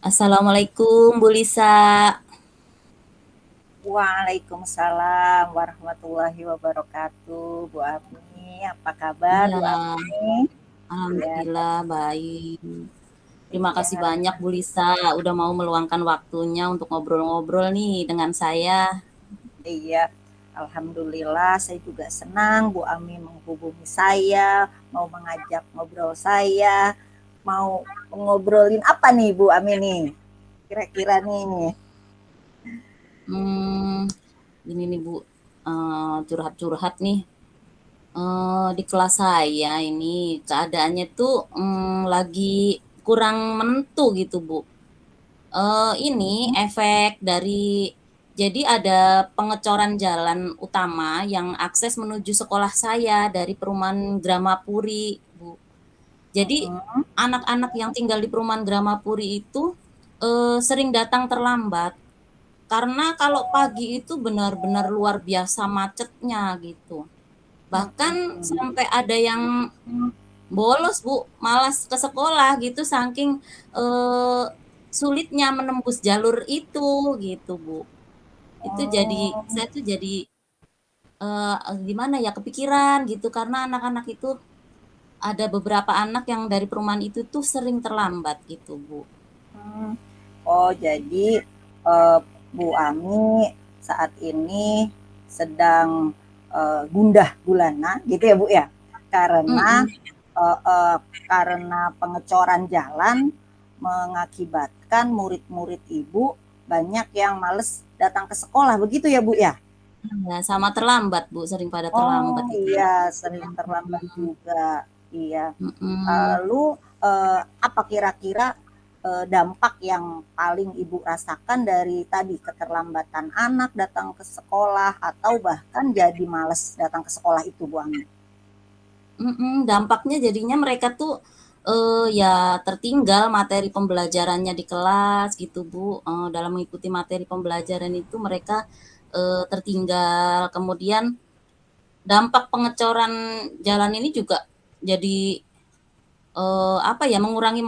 Assalamualaikum Bu Lisa. Waalaikumsalam warahmatullahi wabarakatuh. Bu Ami, apa kabar Iya, Bu Ami? Iya, alhamdulillah baik. Terima kasih iya, banyak Bu Lisa udah mau meluangkan waktunya untuk ngobrol-ngobrol nih dengan saya. iya. Alhamdulillah, saya juga senang Bu Ami menghubungi saya, mau mengajak ngobrol saya, mau ngobrolin apa nih Bu Ami nih? Kira-kira nih. Hmm, ini nih Bu, curhat-curhat nih. Di kelas saya ini keadaannya tuh lagi kurang menentu gitu Bu. Ini efek dari jadi ada pengecoran jalan utama yang akses menuju sekolah saya dari perumahan Gramapuri, Bu. Jadi Mm-mm. anak-anak yang tinggal di perumahan Gramapuri itu sering datang terlambat karena kalau pagi itu benar-benar luar biasa macetnya gitu. Bahkan sampai ada yang bolos Bu, malas ke sekolah gitu saking eh, sulitnya menembus jalur itu gitu Bu. Itu jadi Oh, saya tuh jadi gimana ya kepikiran gitu karena anak-anak itu ada beberapa anak yang dari perumahan itu tuh sering terlambat gitu Bu. hmm. Oh, jadi eh, Bu Ami saat ini sedang gundah gulana gitu ya Bu ya, karena Mm-mm. eh, eh, karena pengecoran jalan mengakibatkan murid-murid Ibu banyak yang males datang ke sekolah begitu ya Bu ya? Ya, sama terlambat Bu, sering pada Oh terlambat itu Bu. iya, sering terlambat Mm-mm. juga. Iya. Mm-mm. Lalu apa kira-kira dampak yang paling Ibu rasakan dari tadi keterlambatan anak datang ke sekolah atau bahkan jadi males datang ke sekolah itu Bu Ami? Dampaknya jadinya mereka tuh ya tertinggal materi pembelajarannya di kelas gitu Bu. Dalam mengikuti materi pembelajaran itu mereka tertinggal. Kemudian dampak pengecoran jalan ini juga jadi apa ya mengurangi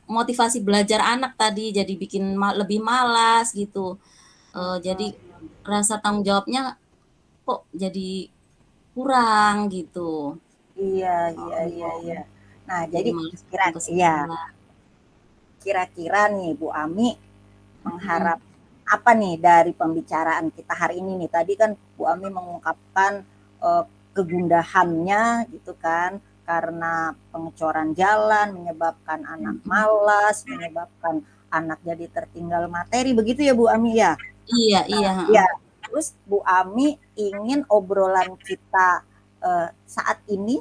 motivasi belajar anak tadi, jadi bikin lebih malas gitu. Jadi rasa tanggung jawabnya kok jadi kurang gitu. Iya, iya, iya, iya. Nah, Jadi jadi malas kira datang ke iya, sekolah. kira-kira nih Bu Ami Mhm. mengharap apa nih dari pembicaraan kita hari ini nih? Tadi kan Bu Ami mengungkapkan eh, kegundahannya gitu kan karena pengecoran jalan menyebabkan anak Mhm. malas, menyebabkan anak jadi tertinggal materi begitu ya Bu Ami ya? Iya iya, heeh. Ya, terus Bu Ami ingin obrolan kita saat ini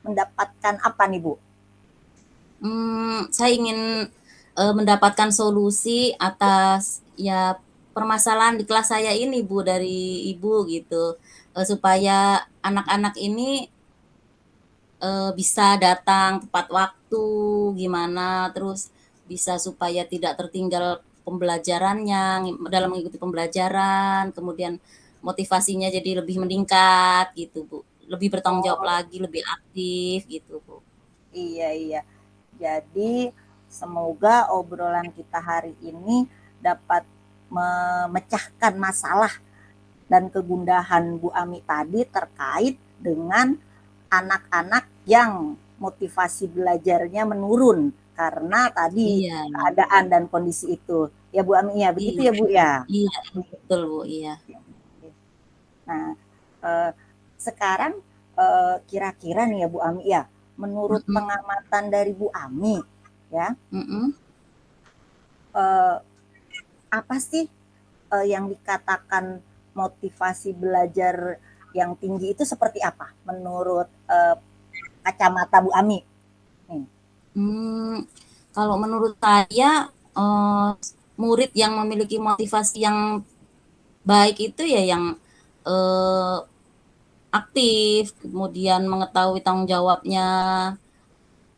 mendapatkan apa nih Bu? Saya ingin, mendapatkan solusi atas, ya, permasalahan di kelas saya ini, Bu, dari Ibu gitu, supaya anak-anak ini, bisa datang tepat waktu, gimana, terus bisa supaya tidak tertinggal pembelajarannya, dalam mengikuti pembelajaran, kemudian motivasinya jadi lebih meningkat gitu, Bu. Lebih bertanggung jawab Oh, lagi, lebih aktif gitu, Bu. iya, iya. Jadi semoga obrolan kita hari ini dapat memecahkan masalah dan kegundahan Bu Ami tadi terkait dengan anak-anak yang motivasi belajarnya menurun karena tadi Iya. keadaan dan kondisi itu. Ya Bu Ami ya, begitu Iya ya Bu ya. iya iya, betul, Bu, iya. Nah, eh, sekarang kira-kira nih ya Bu Ami ya, menurut Mhm pengamatan dari Bu Ami ya, mhm. eh, apa sih yang dikatakan motivasi belajar yang tinggi itu seperti apa menurut kacamata Bu Ami? Nih. Kalau menurut saya, murid yang memiliki motivasi yang baik itu ya yang, eee, aktif, kemudian mengetahui tanggung jawabnya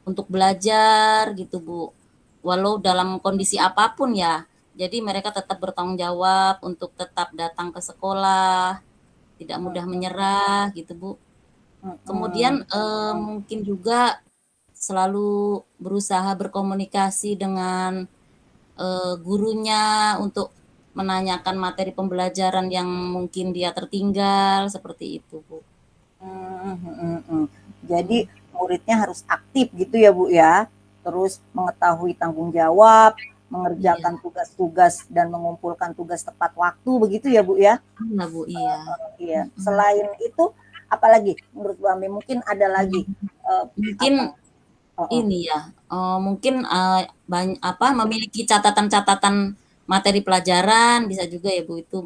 untuk belajar gitu, Bu. Walau dalam kondisi apapun ya. Jadi mereka tetap bertanggung jawab untuk tetap datang ke sekolah, tidak mudah menyerah gitu, Bu. Mm-mm. Kemudian, mungkin juga selalu berusaha berkomunikasi dengan gurunya untuk menanyakan materi pembelajaran yang mungkin dia tertinggal, seperti itu, Bu. Jadi muridnya harus aktif gitu ya Bu ya, terus mengetahui tanggung jawab, Iya, mengerjakan tugas-tugas dan mengumpulkan tugas tepat waktu begitu ya Bu ya? iya, Bu, iya. Iya. Mhm. Selain itu apalagi menurut Bu Ami? Mungkin ada lagi Mungkin apa? Heeh. ini ya, mungkin, memiliki catatan-catatan materi pelajaran bisa juga ya, Bu, itu.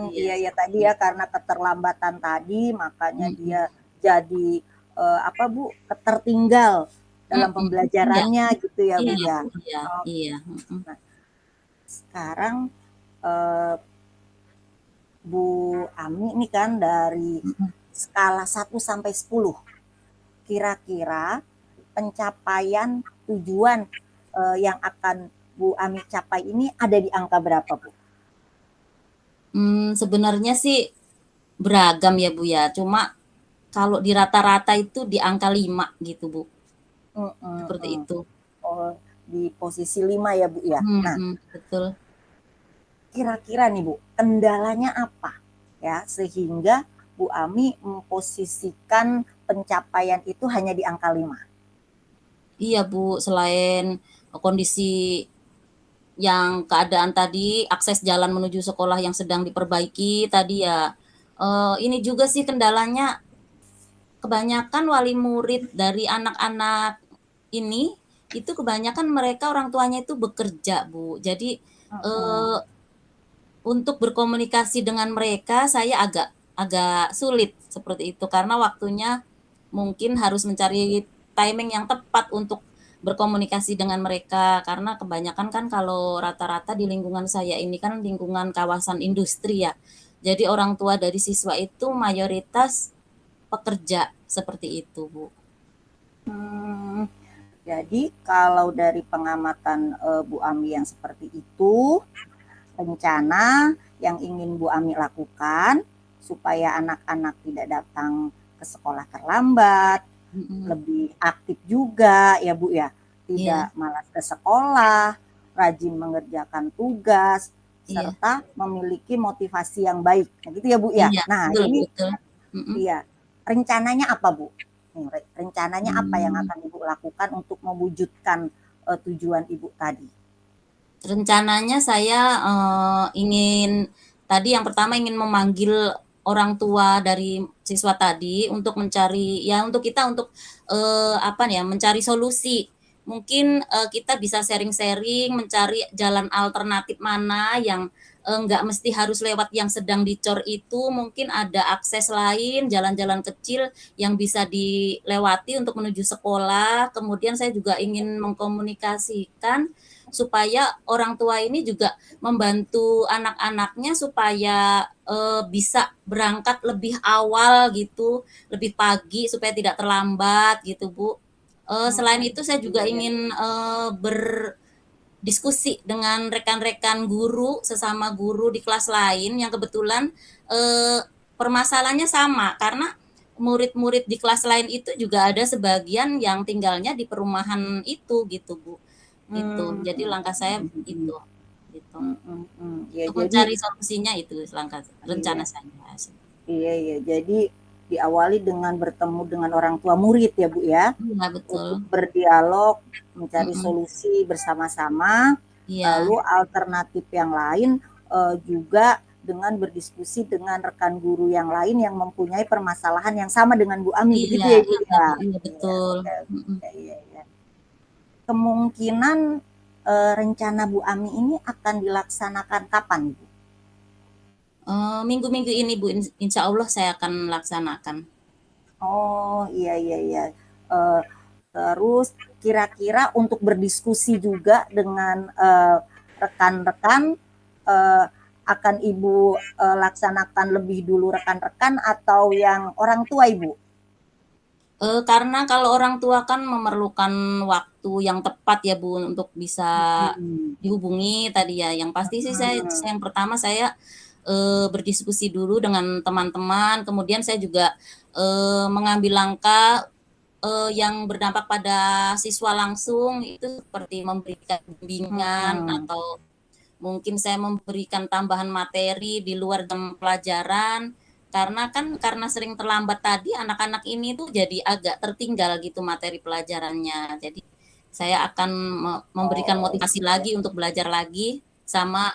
Iya, Iya ya seperti tadi ya itu. karena keterlambatan tadi makanya Mhm, dia jadi apa Bu, ketertinggal dalam mhm, iya, pembelajarannya gitu ya Bu iya, ya. Bu, iya, Oh, iya, mhm, nah sekarang eh, Bu Ami ini kan dari mhm. skala 1 sampai 10, kira-kira pencapaian tujuan yang akan Bu Ami capai ini ada di angka berapa Bu? Sebenarnya sih beragam ya, Bu, ya, cuma kalau di rata-rata itu di angka 5 gitu, Bu, Mm, mm, seperti mm. itu. Oh, di posisi 5 ya Bu ya. Nah, Betul. kira-kira nih Bu, kendalanya apa ya sehingga Bu Ami memposisikan pencapaian itu hanya di angka 5? Iya, Bu, selain kondisi yang keadaan tadi, akses jalan menuju sekolah yang sedang diperbaiki tadi ya, ini juga sih kendalanya, kebanyakan wali murid dari anak-anak ini, itu kebanyakan mereka orang tuanya itu bekerja, Bu. Jadi, Mm-mm. eee, untuk berkomunikasi dengan mereka saya agak agak sulit seperti itu, karena waktunya mungkin harus mencari timing yang tepat untuk berkomunikasi dengan mereka, karena kebanyakan kan kalau rata-rata di lingkungan saya ini kan lingkungan kawasan industri ya. Jadi orang tua dari siswa itu mayoritas pekerja, seperti itu, Bu. Hmm, jadi kalau dari pengamatan Bu Ami yang seperti itu, rencana yang ingin Bu Ami lakukan supaya anak-anak tidak datang ke sekolah terlambat, Mhm, lebih aktif juga ya Bu ya, tidak iya, malas ke sekolah, rajin mengerjakan tugas, iya, serta memiliki motivasi yang baik. Nah, gitu ya Bu ya. iya, Nah betul, ini betul. Mhm. iya rencananya apa Bu? Rencananya apa yang Mmm. akan Ibu lakukan untuk mewujudkan tujuan Ibu tadi? Rencananya saya, ingin tadi yang pertama ingin memanggil orang tua dari siswa tadi untuk mencari ya untuk kita untuk, apa ya, mencari solusi. Mungkin, kita bisa sharing-sharing mencari jalan alternatif mana yang, nggak mesti harus lewat yang sedang dicor itu, mungkin ada akses lain, jalan-jalan kecil yang bisa dilewati untuk menuju sekolah. Kemudian saya juga ingin mengkomunikasikan supaya orang tua ini juga membantu anak-anaknya supaya, bisa berangkat lebih awal gitu, lebih pagi supaya tidak terlambat gitu, Bu. Selain Hmm, itu saya juga iya ya. ingin, berdiskusi dengan rekan-rekan guru, sesama guru di kelas lain yang kebetulan, eee, permasalahannya sama karena murid-murid di kelas lain itu juga ada sebagian yang tinggalnya di perumahan itu gitu, Bu. Gitu, Hmm, jadi hmm, langkah saya hmm, hmm, itu, gitu. hmm, hmm, hmm. Ya Untuk jadi mencari solusinya itu langkah rencana iya. saya sih. Iya iya, jadi diawali dengan bertemu dengan orang tua murid ya, Bu, ya, Iya betul, untuk berdialog, mencari mhm, solusi bersama-sama, iya, lalu alternatif yang lain, juga dengan berdiskusi dengan rekan guru yang lain yang mempunyai permasalahan yang sama dengan Bu Ami, begitu iya, ya, Ibu, iya ya? Bu, iya Iya, betul, oke mhm. oke, iya iya. Kemungkinan, rencana Bu Ami ini akan dilaksanakan kapan, Bu? Minggu-minggu ini Bu, insyaallah saya akan laksanakan. Oh, iya iya iya. Eee, terus kira-kira untuk berdiskusi juga dengan, rekan-rekan, eee, akan Ibu, laksanakan lebih dulu rekan-rekan atau yang orang tua Ibu? Karena kalau orang tua kan memerlukan waktu yang tepat ya Bu, untuk bisa Mhm, dihubungi tadi ya, yang pasti sih mhm, yang pertama saya, berdiskusi dulu dengan teman-teman, kemudian saya juga, mengambil langkah yang berdampak pada siswa langsung itu seperti memberikan bimbingan atau mungkin saya memberikan tambahan materi di luar jam pelajaran, karena sering terlambat tadi anak-anak ini tuh jadi agak tertinggal gitu materi pelajarannya. Jadi saya akan memberikan motivasi lagi untuk belajar lagi sama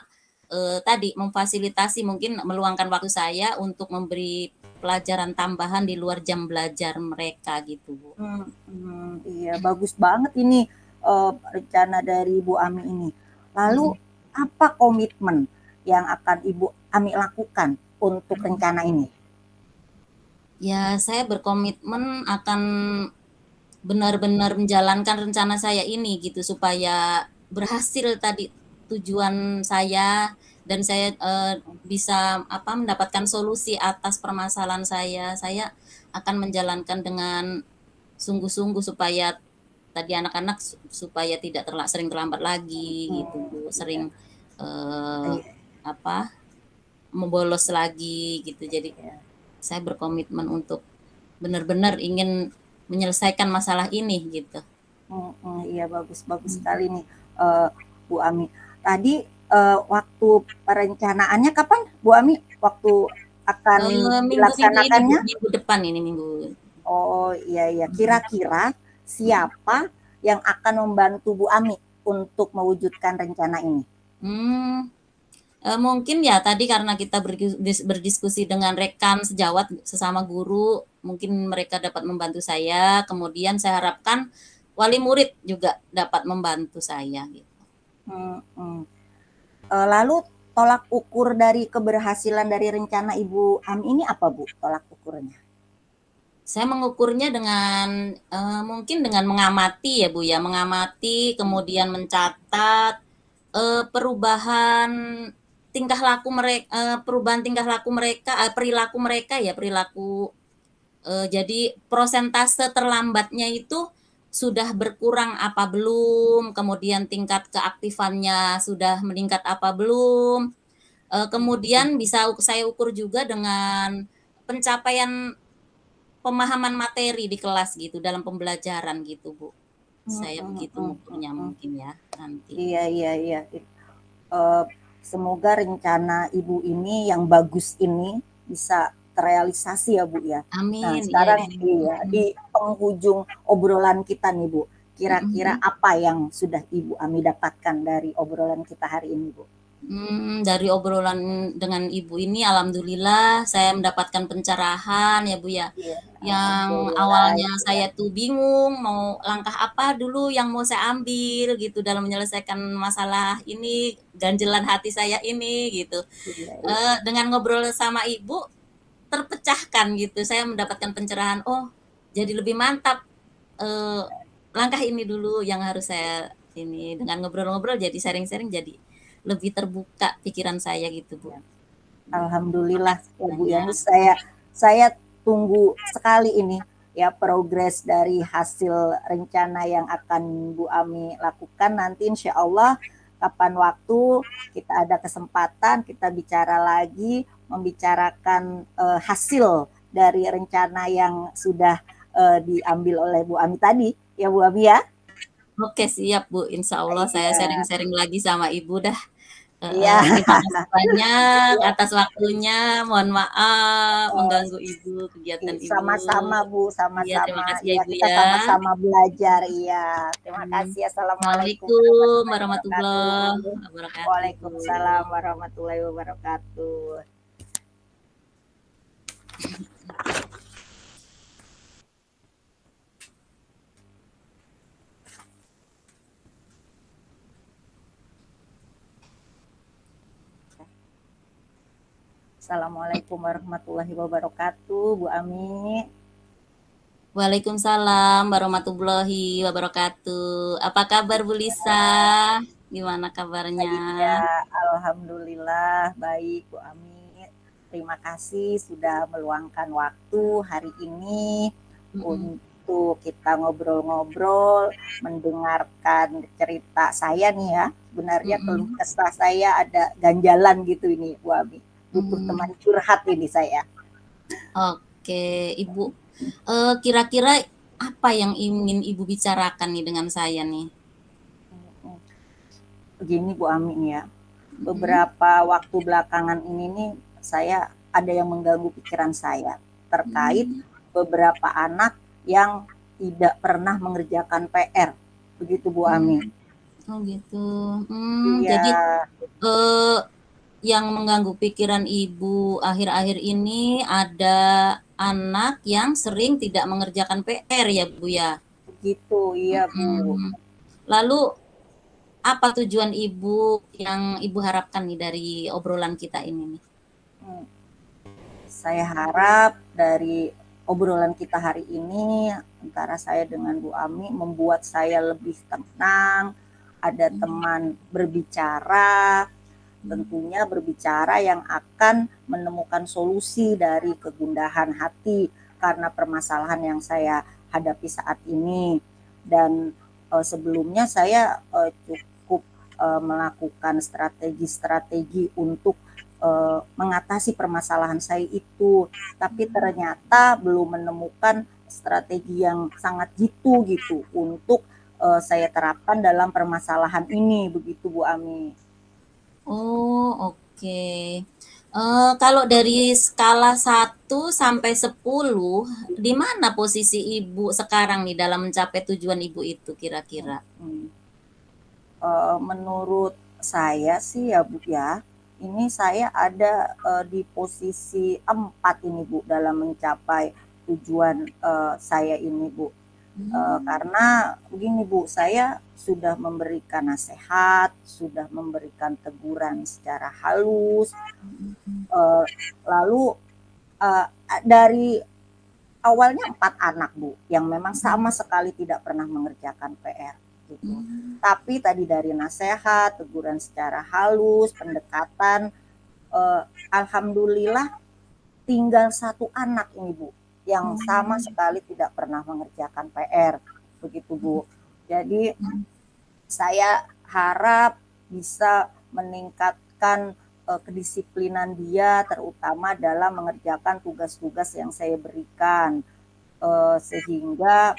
tadi memfasilitasi mungkin meluangkan waktu saya untuk memberi pelajaran tambahan di luar jam belajar mereka gitu, Bu. Iya, bagus banget ini rencana dari Ibu Ami ini. Lalu apa komitmen yang akan Ibu Ami lakukan untuk rencana ini? Ya, saya berkomitmen akan benar-benar menjalankan rencana saya ini gitu supaya berhasil tadi tujuan saya dan saya bisa mendapatkan solusi atas permasalahan saya. Saya akan menjalankan dengan sungguh-sungguh supaya tadi anak-anak supaya tidak sering terlambat lagi gitu, Bu. Sering membolos lagi gitu. Jadi saya berkomitmen untuk benar-benar ingin menyelesaikan masalah ini gitu. Iya, bagus sekali nih Bu Ami. Tadi waktu perencanaannya kapan Bu Ami? Waktu akan dilaksanakannya? Minggu depan ini minggu. Oh iya. Kira-kira siapa yang akan membantu Bu Ami untuk mewujudkan rencana ini? Mungkin ya tadi karena kita berdiskusi dengan rekan sejawat sesama guru, mungkin mereka dapat membantu saya. Kemudian saya harapkan wali murid juga dapat membantu saya gitu. Lalu tolak ukur dari keberhasilan dari rencana Ibu Ami ini apa, Bu? Tolak ukurnya? Saya mengukurnya dengan mungkin dengan mengamati ya, Bu ya, mengamati kemudian mencatat perubahan tingkah laku mereka, perilaku mereka ya, jadi persentase terlambatnya itu sudah berkurang apa belum, kemudian tingkat keaktifannya sudah meningkat apa belum, kemudian bisa saya ukur juga dengan pencapaian pemahaman materi di kelas gitu, dalam pembelajaran gitu, Bu. Saya begitu mengukurnya mungkin ya nanti. Iya. Semoga rencana Ibu ini yang bagus ini bisa terrealisasi ya Bu ya. Amin. Nah sekarang di penghujung obrolan kita nih Bu, kira-kira apa yang sudah Ibu Ami dapatkan dari obrolan kita hari ini Bu? Dari obrolan dengan Ibu ini alhamdulillah saya mendapatkan pencerahan ya Bu ya. Yang awalnya saya tuh bingung mau langkah apa dulu yang mau saya ambil gitu dalam menyelesaikan masalah ini, ganjelan hati saya ini gitu. Dengan ngobrol sama Ibu terpecahkan gitu. Saya mendapatkan pencerahan, oh jadi lebih mantap langkah ini dulu yang harus saya ini. Dengan ngobrol-ngobrol jadi sharing-sharing jadi lebih terbuka pikiran saya gitu Bu. Alhamdulillah ya Bu ya. Saya tunggu sekali ini ya progres dari hasil rencana yang akan Bu Ami lakukan nanti insya Allah kapan waktu kita ada kesempatan kita bicara lagi membicarakan hasil dari rencana yang sudah diambil oleh Bu Ami tadi ya Bu Ami ya. Oke siap Bu, insya Allah saya sharing-sharing lagi sama Ibu dah. Iya. Terima kasih banyak atas waktunya. Mohon maaf mengganggu Ibu kegiatan Ibu. Sama-sama Bu, sama-sama. Ya, terima kasih ya, Ibu kita sama-sama belajar. Iya. Terima kasih. Assalamualaikum warahmatullahi wabarakatuh. Waalaikumsalam warahmatullahi wabarakatuh. Assalamualaikum warahmatullahi wabarakatuh, Bu Ami. Waalaikumsalam warahmatullahi wabarakatuh. Apa kabar Bu Lisa? Gimana kabarnya? Ya, alhamdulillah baik Bu Ami. Terima kasih sudah meluangkan waktu hari ini untuk kita ngobrol-ngobrol, mendengarkan cerita saya nih ya. Sebenarnya keluh kesah saya ada ganjalan gitu ini Bu Ami. Butuh teman curhat ini saya. Oke, Ibu. Kira-kira apa yang ingin Ibu bicarakan nih dengan saya nih? Mhm. Begini Bu Ami nih ya, Mhm. beberapa waktu belakangan ini nih saya ada yang mengganggu pikiran saya terkait Mmm. beberapa anak yang tidak pernah mengerjakan PR, begitu Bu Ami. Mmm. Oh gitu. Iya, Jadi, eee, yang mengganggu pikiran Ibu akhir-akhir ini ada anak yang sering tidak mengerjakan PR ya, Bu, ya? begitu, iya Bu. Mhm. Lalu apa tujuan Ibu yang Ibu harapkan nih dari obrolan kita ini nih? Mmm, saya harap dari obrolan kita hari ini antara saya dengan Bu Ami membuat saya lebih tenang, ada Mmm. teman berbicara, Mmm. tentunya berbicara yang akan menemukan solusi dari kegundahan hati karena permasalahan yang saya hadapi saat ini. Dan sebelumnya saya cukup melakukan strategi-strategi untuk mengatasi permasalahan saya itu, tapi ternyata belum menemukan strategi yang sangat jitu gitu untuk saya terapkan dalam permasalahan ini, begitu Bu Ami. Oh, oke. Kalau dari skala 1 sampai 10, di mana posisi Ibu sekarang nih dalam mencapai tujuan Ibu itu kira-kira? Mhm. Menurut saya sih ya Bu ya, ini saya ada di posisi 4 ini Bu dalam mencapai tujuan saya ini Bu. Mmm. Karena begini Bu, saya sudah memberikan nasihat, sudah memberikan teguran secara halus, Mhm. eh, lalu eh, dari awalnya 4 anak Bu, yang memang sama Mhm. sekali tidak pernah mengerjakan PR gitu. Mmm. Tapi tadi dari nasihat, teguran secara halus, pendekatan, eh, alhamdulillah tinggal 1 anak ini Bu, yang sama Oh. sekali tidak pernah mengerjakan PR, begitu Bu. Jadi Mhm. saya harap bisa meningkatkan kedisiplinan dia terutama dalam mengerjakan tugas-tugas yang saya berikan, sehingga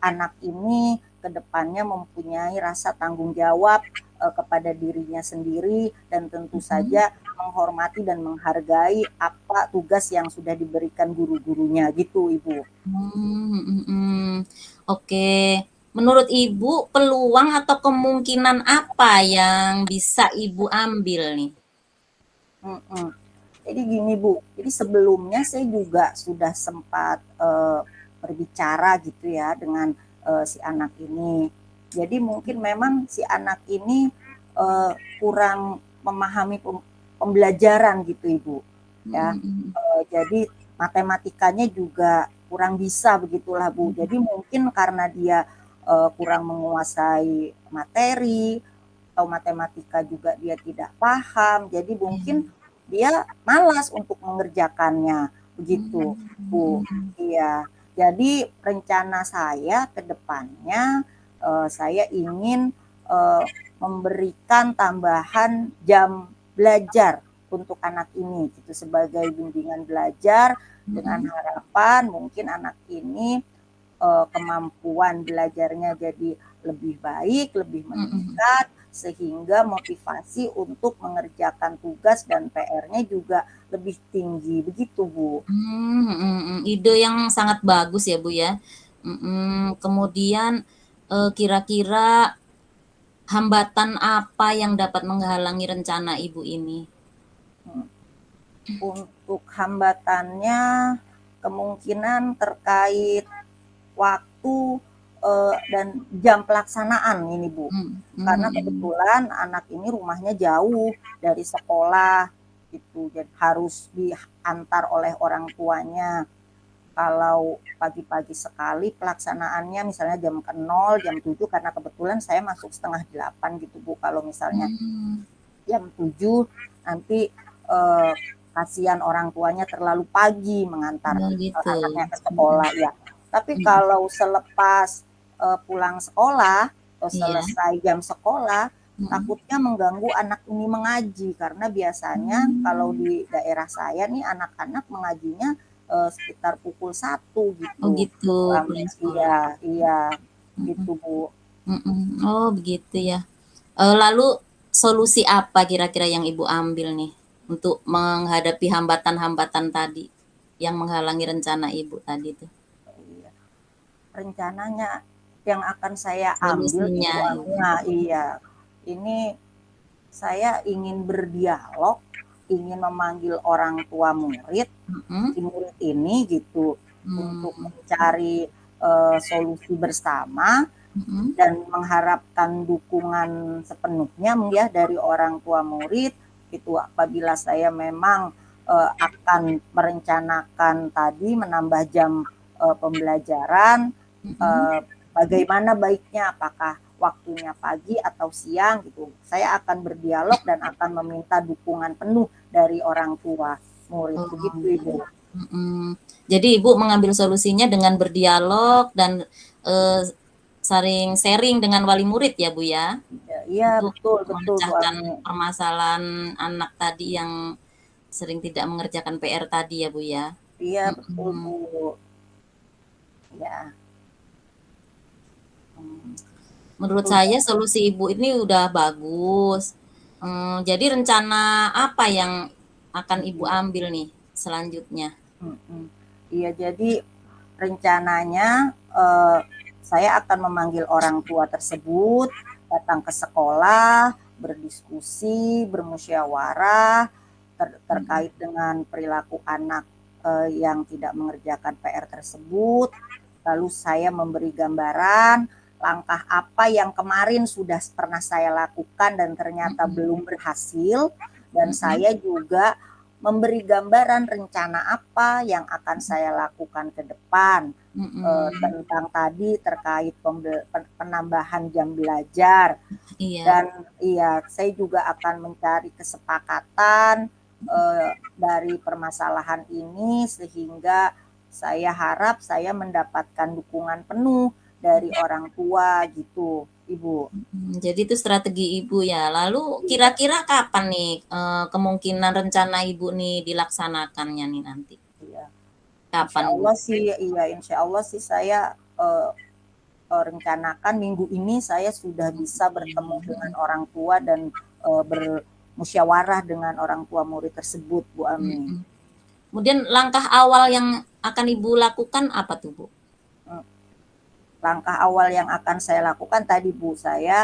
anak ini kedepannya mempunyai rasa tanggung jawab kepada dirinya sendiri dan tentu Mhm. saja menghormati dan menghargai apa tugas yang sudah diberikan guru-gurunya gitu Ibu. Mhm mhm. Oke. Menurut Ibu, peluang atau kemungkinan apa yang bisa Ibu ambil nih? Mm-mm. Jadi gini Bu, jadi sebelumnya saya juga sudah sempat berbicara gitu ya dengan si anak ini. Jadi mungkin memang si anak ini kurang memahami pembelajaran gitu Ibu. Ya, Mhm mhm. jadi matematikanya juga kurang bisa begitulah Bu. Mhm. Jadi mungkin karena dia kurang menguasai materi atau matematika juga dia tidak paham. Jadi mungkin Iya. dia malas untuk mengerjakannya, begitu, Mmm. Bu. Mhm. Iya. Jadi rencana saya ke depannya saya ingin eh, memberikan tambahan jam belajar untuk anak ini gitu sebagai bimbingan belajar dengan Mhm. harapan mungkin anak ini kemampuan belajarnya jadi lebih baik, lebih Mhm. meningkat, sehingga motivasi untuk mengerjakan tugas dan PR-nya juga lebih tinggi. Begitu, Bu. Mhm mhm. Ide yang sangat bagus ya, Bu, ya. Mhm. Kemudian, kira-kira hambatan apa yang dapat menghalangi rencana Ibu ini? Hmm. Untuk hambatannya kemungkinan terkait waktu dan jam pelaksanaan ini, Bu. Mhm Karena mhm. kebetulan anak ini rumahnya jauh dari sekolah gitu, jadi harus diantar oleh orang tuanya. Kalau pagi-pagi sekali pelaksanaannya misalnya jam ke 0, jam 7 karena kebetulan saya masuk setengah 8 gitu Bu. Kalau misalnya Mmm. jam 7 nanti eh, kasihan orang tuanya terlalu pagi mengantar Oh gitu. anaknya ke Mhm sekolah ya. Tapi mhm. kalau selepas pulang sekolah atau Iya. selesai jam sekolah, Mhm. takutnya mengganggu anak ini mengaji karena biasanya kalau Mmm. di daerah saya nih anak-anak mengajinya sekitar pukul 1 Oh gitu, gitu, Bu Ami. pulang sekolah. Iya iya, Mhm, gitu, Bu. mhm. Oh begitu ya. Lalu solusi apa kira-kira yang Ibu ambil nih untuk menghadapi hambatan-hambatan tadi yang menghalangi rencana Ibu tadi tuh? Iya. Rencananya yang akan saya ambil nih, Solusinya Bu Ami, iya. nah iya, ini saya ingin berdialog, ingin memanggil orang tua murid, Mhm, si murid ini gitu, untuk mmm, mencari, solusi bersama mhm, dan mengharapkan dukungan sepenuhnya ya dari orang tua murid, itu apabila saya memang, akan merencanakan tadi menambah jam, pembelajaran, mhm. eee, bagaimana baiknya, apakah waktunya pagi atau siang gitu. Saya akan berdialog dan akan meminta dukungan penuh dari orang tua murid, Oh, begitu Ibu. mhm. Jadi Ibu mengambil solusinya dengan berdialog dan, eee, saling sharing dengan wali murid ya, Bu, ya? Iya iya, Untuk betul betul Bu memecahkan Ami. permasalahan anak tadi yang sering tidak mengerjakan PR tadi ya, Bu, ya? Iya betul Mhm, Bu. Ya, mmm. Menurut itu saya solusi Ibu ini udah bagus. Jadi rencana apa yang akan Ibu mhm ambil nih selanjutnya? mhm. Iya, jadi rencananya, saya akan memanggil orang tua tersebut, datang ke sekolah, berdiskusi, bermusyawarah Mhm, terkait dengan perilaku anak, yang tidak mengerjakan PR tersebut. Lalu saya memberi gambaran langkah apa yang kemarin sudah pernah saya lakukan dan ternyata mhm, belum berhasil, dan mhm, saya juga memberi gambaran rencana apa yang akan saya lakukan ke depan, mhm. tentang tadi terkait penambahan jam belajar. Iya, Dan iya, saya juga akan mencari kesepakatan, dari permasalahan ini sehingga saya harap saya mendapatkan dukungan penuh dari orang tua gitu, Ibu. jadi itu strategi Ibu ya. Lalu Iya kira-kira kapan nih, kemungkinan rencana Ibu nih dilaksanakannya nih nanti? iya. Insya Kapan, Bu? Allah sih iya, insya Allah sih saya, eee rencanakan minggu ini saya sudah bisa bertemu dengan Mhm, orang tua dan, bermusyawarah dengan orang tua murid tersebut, Bu Ami. mhm. Kemudian langkah awal yang akan Ibu lakukan apa tuh, Bu? Mmm, Langkah awal yang akan saya lakukan tadi, Bu, saya,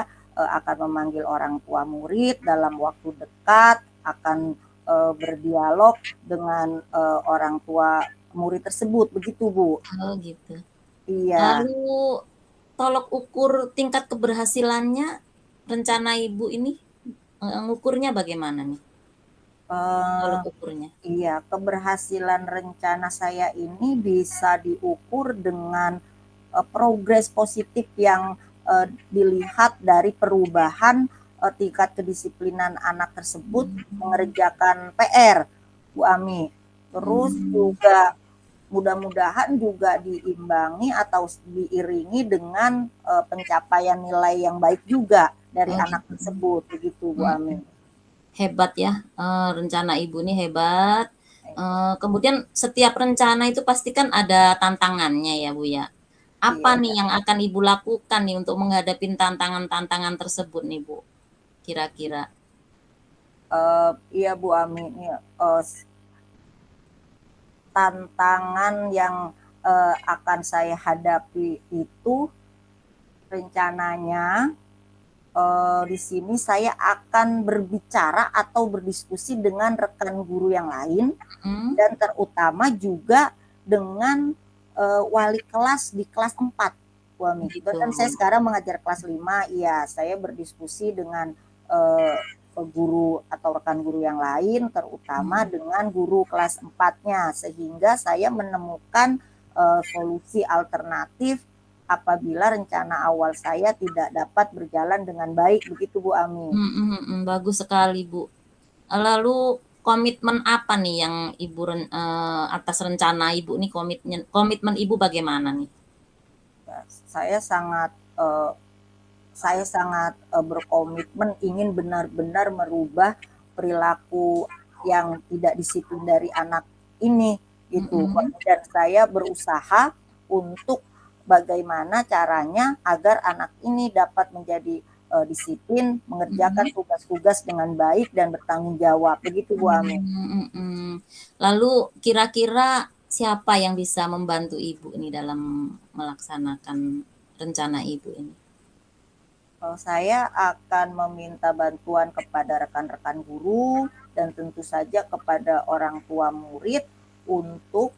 akan memanggil orang tua murid dalam waktu dekat, akan, berdialog dengan, orang tua murid tersebut, begitu, Bu. Oh gitu. Iya, Lalu tolok ukur tingkat keberhasilannya rencana Ibu ini, ngukurnya bagaimana nih eee tolok ukurnya? iya, keberhasilan rencana saya ini bisa diukur dengan, progres positif yang, dilihat dari perubahan, tingkat kedisiplinan anak tersebut Mmm, mengerjakan PR, Bu Ami. Terus mmm, juga mudah-mudahan juga diimbangi atau diiringi dengan, pencapaian nilai yang baik juga dari oh anak gitu, tersebut, begitu Bu Ami. mhm. Hebat ya, rencana Ibu nih hebat, kemudian setiap rencana itu pasti kan ada tantangannya ya, Bu, ya. Apa Iya. nih yang akan Ibu lakukan nih untuk menghadapi tantangan-tantangan tersebut nih, Bu, kira-kira? Iya Bu Ami, iya, tantangan yang, akan saya hadapi itu rencananya, di sini saya akan berbicara atau berdiskusi dengan rekan guru yang lain Mhm, dan terutama juga dengan, wali kelas di kelas 4, Bu Ami. gitu. Kan saya sekarang mengajar kelas 5, iya, saya berdiskusi dengan, eee, guru atau rekan guru yang lain, terutama Mhm, dengan guru kelas 4-nya, sehingga saya menemukan, solusi alternatif apabila rencana awal saya tidak dapat berjalan dengan baik, begitu Bu Ami. mhm, mhm, bagus sekali, Bu. Lalu komitmen apa nih yang Ibu atas rencana Ibu nih komitmen Ibu bagaimana nih? Ya, eee, saya sangat, berkomitmen ingin benar-benar merubah perilaku yang tidak disiplin dari anak ini, gitu. Mhm. Dan saya berusaha untuk bagaimana caranya agar anak ini dapat menjadi disiplin, mengerjakan Mhm. tugas-tugas dengan baik dan bertanggung jawab. Begitu Bu Ami. Mhm. Lalu kira-kira siapa yang bisa membantu Ibu ini dalam melaksanakan rencana Ibu ini? Saya akan meminta bantuan kepada rekan-rekan guru dan tentu saja kepada orang tua murid untuk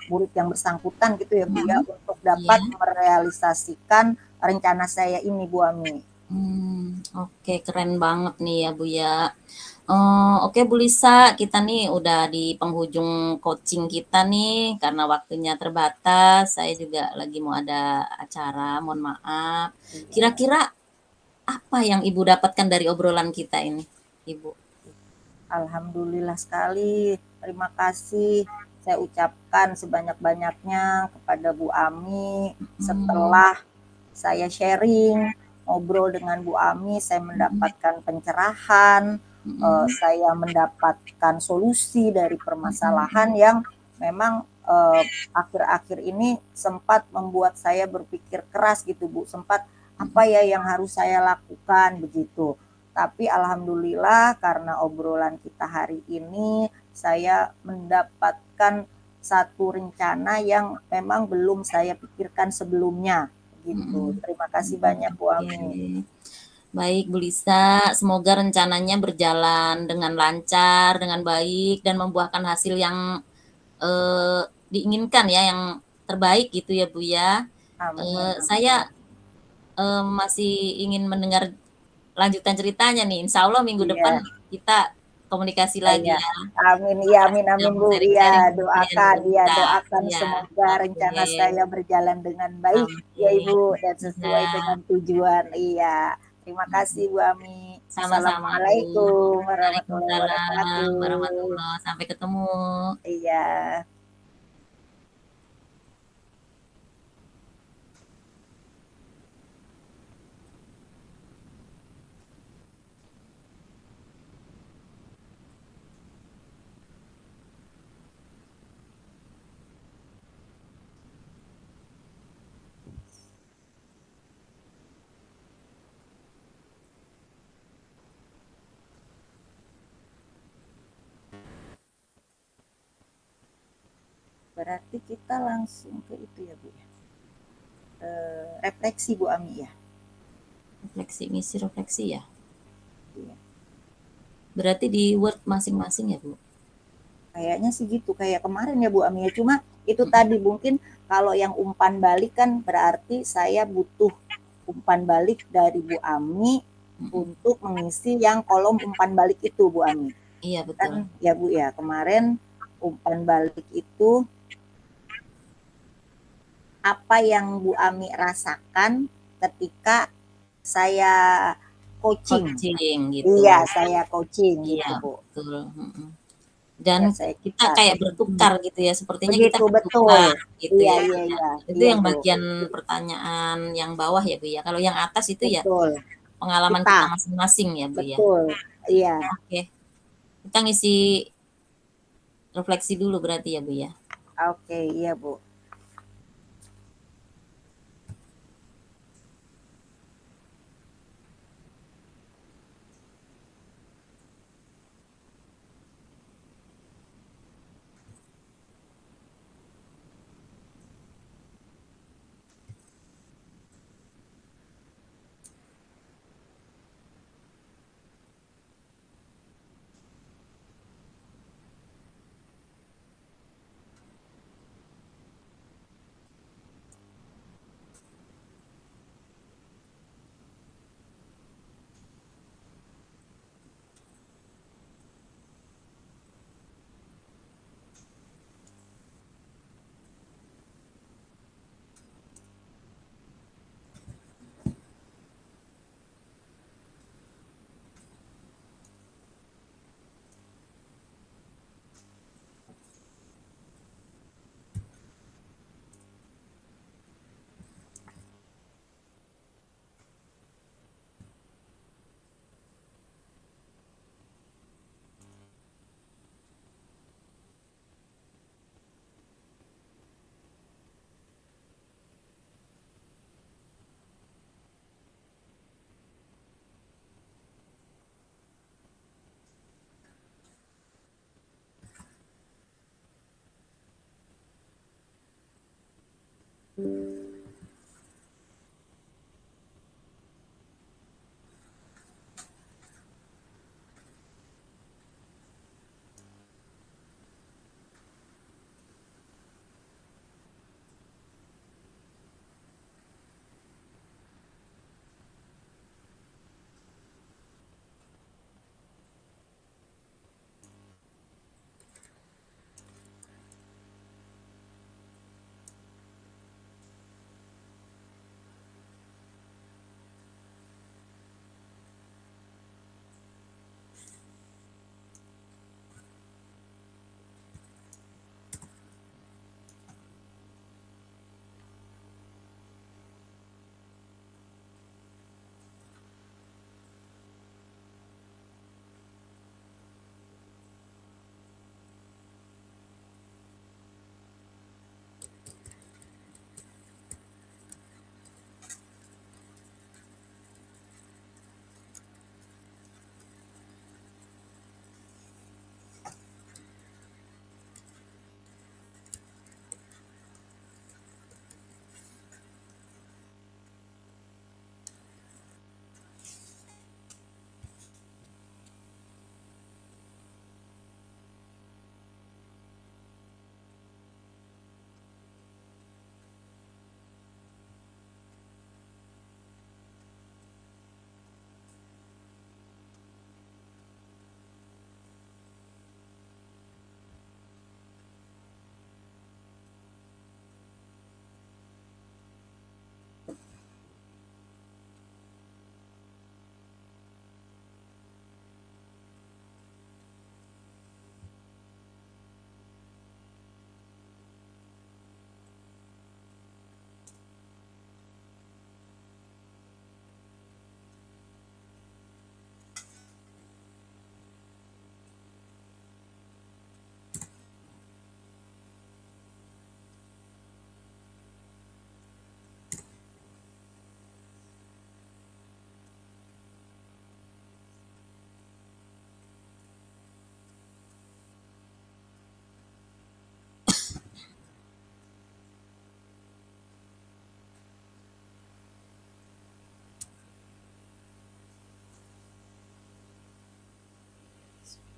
murid yang bersangkutan gitu ya Bu ya, Mhm. untuk Iya. dapat merealisasikan rencana saya ini Bu Ami. Oke, keren banget nih ya Bu ya. Oke Bu Lisa, kita nih udah di penghujung coaching kita nih, karena waktunya terbatas, saya juga lagi mau ada acara, mohon maaf. Iya. Kira-kira apa yang Ibu dapatkan dari obrolan kita ini, Ibu? Alhamdulillah sekali. Terima kasih saya ucapkan sebanyak-banyaknya kepada Bu Ami. Mhm. Setelah saya sharing, ngobrol dengan Bu Ami, saya Mhm. mendapatkan pencerahan, Mhm. saya mendapatkan solusi dari permasalahan Mhm. yang memang akhir-akhir ini sempat membuat saya berpikir keras gitu Bu, sempat apa Mhm. ya yang harus saya lakukan begitu. Tapi alhamdulillah karena obrolan kita hari ini, saya mendapatkan satu rencana yang memang belum saya pikirkan sebelumnya, gitu. Mhm. Terima kasih Mhm. banyak Bu Oke. Ami. Baik Bu Lisa, semoga rencananya berjalan dengan lancar, dengan baik, dan membuahkan hasil yang diinginkan ya, yang terbaik gitu ya Bu ya. Amin, Saya amin. masih ingin mendengar lanjutan ceritanya nih. Insya Allah minggu depan Iya, kita komunikasi lagi iya. ya. Amin, iya, Makasih amin, sudah amin mau Bu. Iya, sharing-sharing pengertian Bu doakan, iya, Lisa. doakan Iya, semoga rencana oke. saya berjalan dengan baik, ya Amin. Ibu, dan sesuai Iya. dengan tujuan. Iya. Terima kasih Bu Ami. Sama-sama Bu. Assalamualaikum warahmatullahi Waalaikumsalam wabarakatuh. warahmatullahi. Sampai ketemu. Iya. Berarti kita langsung ke itu ya Bu ya. Refleksi Bu Ami ya. Refleksi, ngisi refleksi ya. Iya. Berarti di Word masing-masing ya Bu? Kayaknya sih gitu kayak kemarin ya Bu Ami ya. Cuma itu Mhm. tadi mungkin kalau yang umpan balik kan berarti saya butuh umpan balik dari Bu Ami Mhm. untuk mengisi yang kolom umpan balik itu Bu Ami. Iya Kan betul. ya Bu ya, kemarin umpan balik itu apa yang Bu Ami rasakan ketika saya coaching. Coaching gitu. Iya, saya coaching Iya gitu Bu. betul. Mhm. Dan Ya saya kita kita. kayak bertukar gitu ya, sepertinya kita Begitu betul. bertukar gitu Iya, ya Bu iya, ya. iya. Itu Iya yang Bu. bagian pertanyaan yang bawah ya Bu ya. Kalau yang atas itu ya Betul. pengalaman kita Kita. masing-masing ya Bu ya. Betul. Iya. Oke, kita ngisi refleksi dulu berarti ya Bu ya. Oke, iya Bu.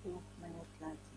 10 menit lagi.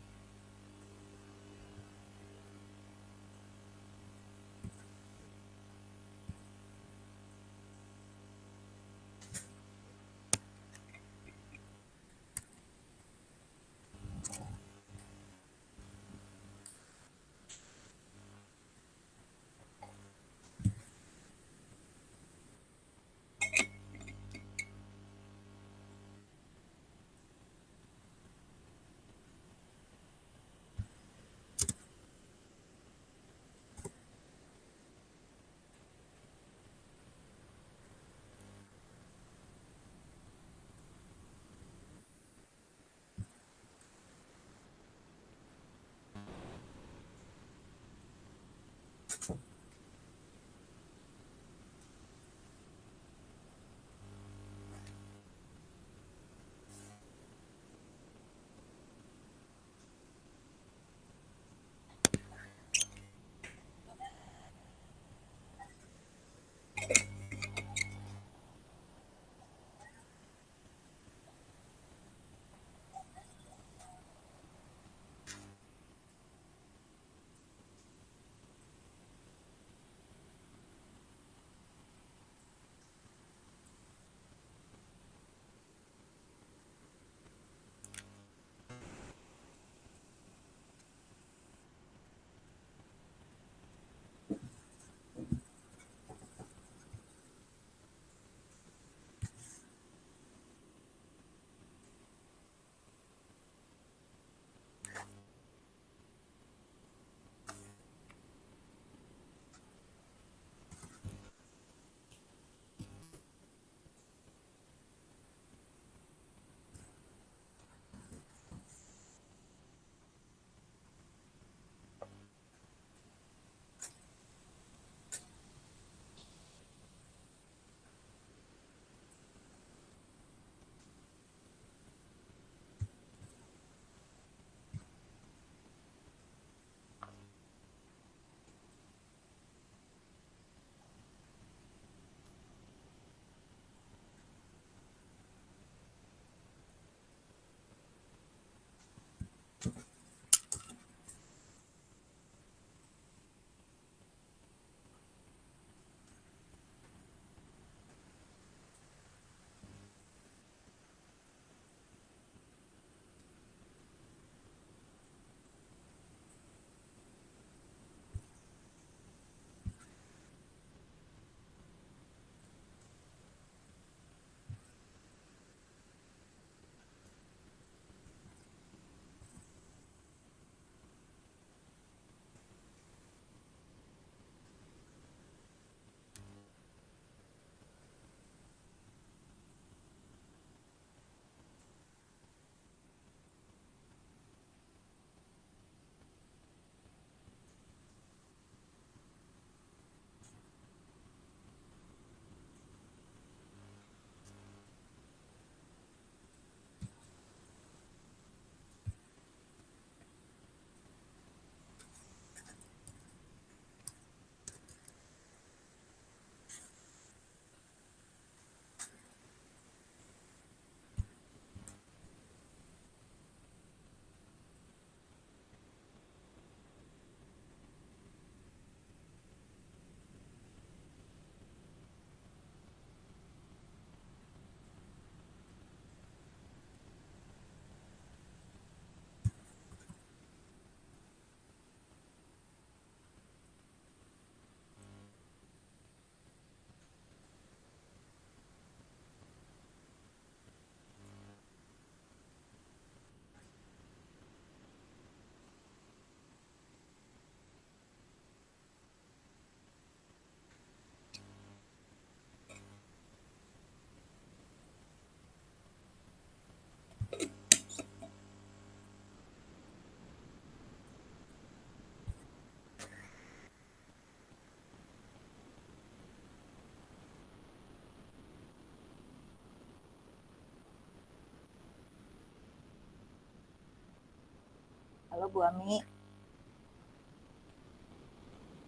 Halo Bu Ami.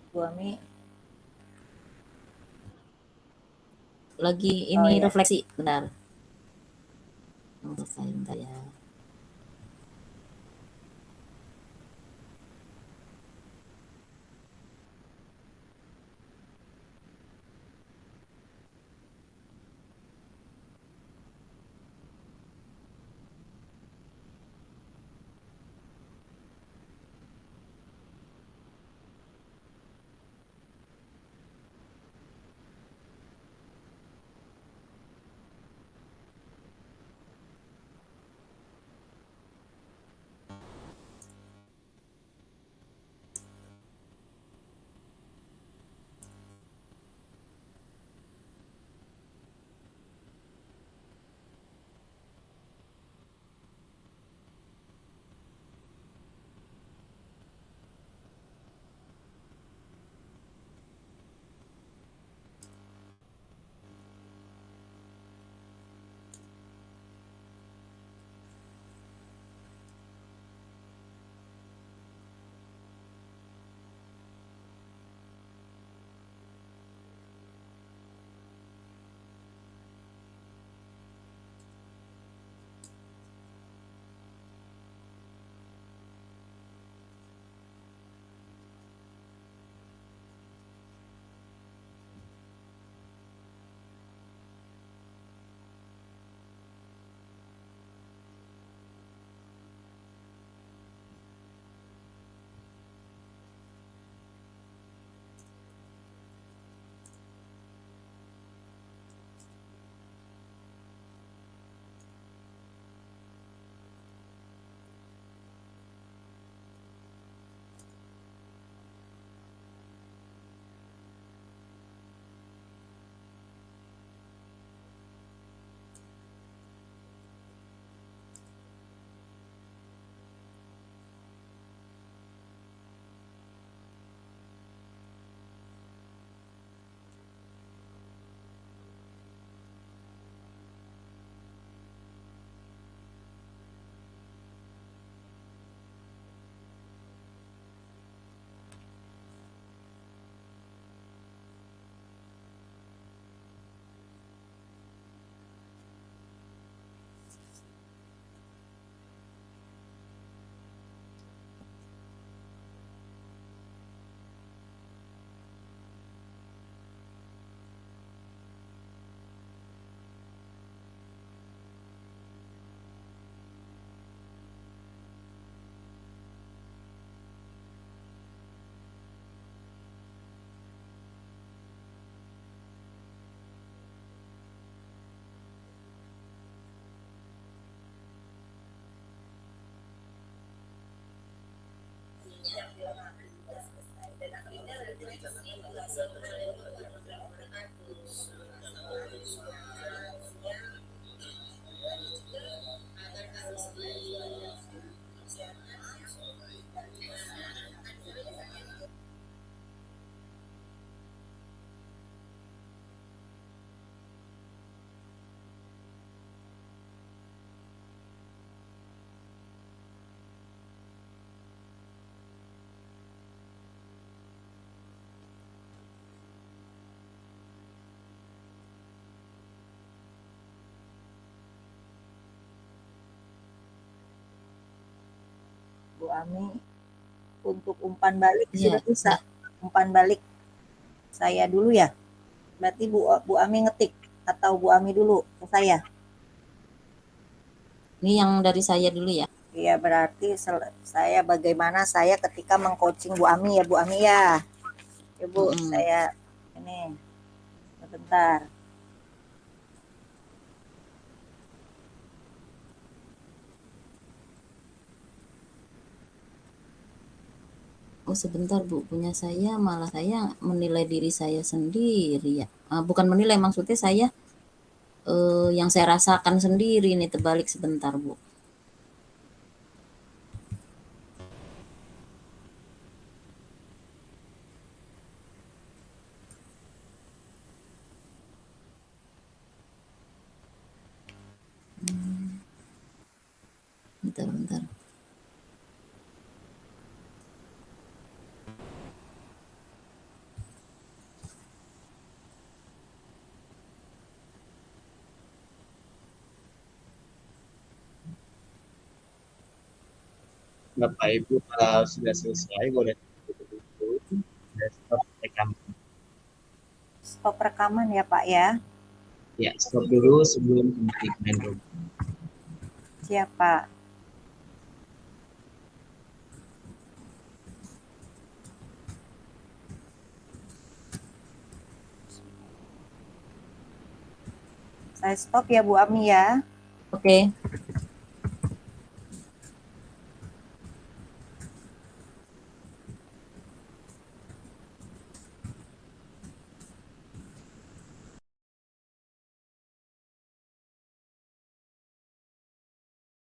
Bu Ami. Lagi Oh ini ya. refleksi, bentar. Selesai bentar ya. Bu Ami, untuk umpan balik Iya, sudah bisa. iya. Umpan balik saya dulu ya. Berarti Bu Ami ngetik atau Bu Ami dulu ke saya. Ini yang dari saya dulu ya. Iya, berarti saya bagaimana saya ketika mengcoaching Bu Ami ya, Bu Ami ya. Ya Bu, Mm-mm. saya ini sebentar. Oh sebentar Bu, punya saya malah saya menilai diri saya sendiri ya. Bukan menilai, maksudnya saya yang saya rasakan sendiri ini terbalik sebentar Bu. Bentar, bentar. Bapak Ibu kalau sudah selesai boleh tutup dulu dan stop rekaman. Stop rekaman ya Pak ya. Ya, stop dulu sebelum kembali ke main room. Siap Pak. Saya stop ya Bu Ami ya. Oke.